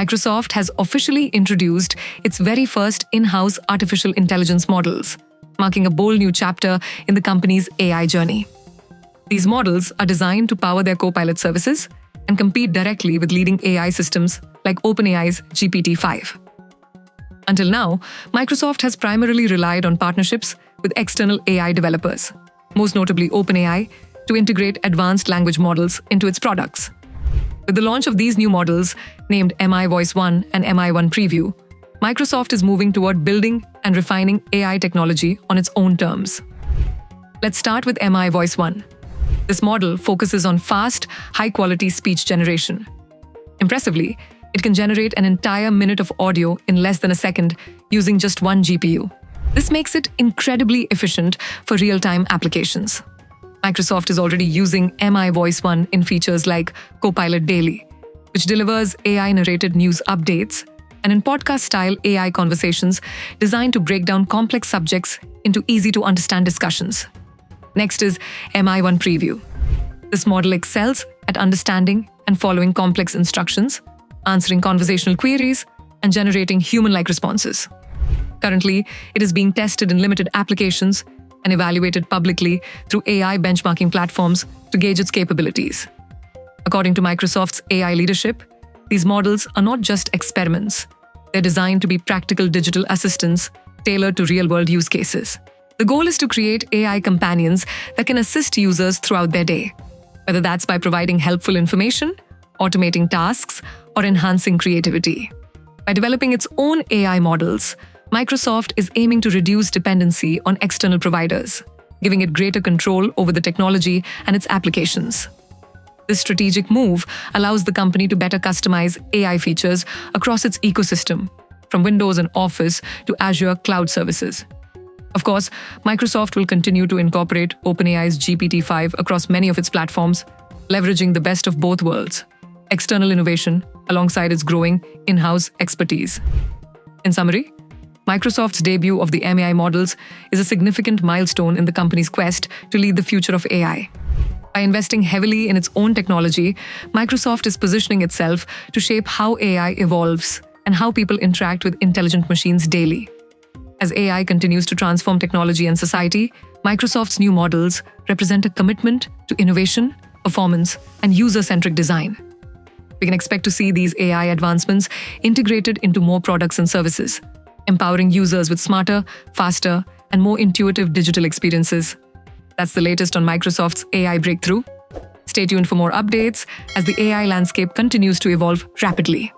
Microsoft has officially introduced its very first in-house artificial intelligence models, marking a bold new chapter in the company's AI journey. These models are designed to power their Copilot services and compete directly with leading AI systems like OpenAI's GPT-5. Until now, Microsoft has primarily relied on partnerships with external AI developers, most notably OpenAI, to integrate advanced language models into its products. With the launch of these new models, named MAI-Voice-1 and MAI-1-preview, Microsoft is moving toward building and refining AI technology on its own terms. Let's start with MAI-Voice-1. This model focuses on fast, high-quality speech generation. Impressively, it can generate an entire minute of audio in less than a second using just one GPU. This makes it incredibly efficient for real-time applications. Microsoft is already using MAI-Voice-1 in features like Copilot Daily, which delivers AI-narrated news updates, and in podcast-style AI conversations designed to break down complex subjects into easy-to-understand discussions. Next is MAI-1-preview. This model excels at understanding and following complex instructions, answering conversational queries, and generating human-like responses. Currently, it is being tested in limited applications and evaluated publicly through AI benchmarking platforms to gauge its capabilities. According to Microsoft's AI leadership, these models are not just experiments. They're designed to be practical digital assistants tailored to real-world use cases. The goal is to create AI companions that can assist users throughout their day, whether that's by providing helpful information, automating tasks, or enhancing creativity. By developing its own AI models, Microsoft is aiming to reduce dependency on external providers, giving it greater control over the technology and its applications. This strategic move allows the company to better customize AI features across its ecosystem, from Windows and Office to Azure cloud services. Of course, Microsoft will continue to incorporate OpenAI's GPT-5 across many of its platforms, leveraging the best of both worlds, external innovation alongside its growing in-house expertise. In summary, Microsoft's debut of the MAI models is a significant milestone in the company's quest to lead the future of AI. By investing heavily in its own technology, Microsoft is positioning itself to shape how AI evolves and how people interact with intelligent machines daily. As AI continues to transform technology and society, Microsoft's new models represent a commitment to innovation, performance, and user-centric design. We can expect to see these AI advancements integrated into more products and services, empowering users with smarter, faster, and more intuitive digital experiences. That's the latest on Microsoft's AI breakthrough. Stay tuned for more updates as the AI landscape continues to evolve rapidly.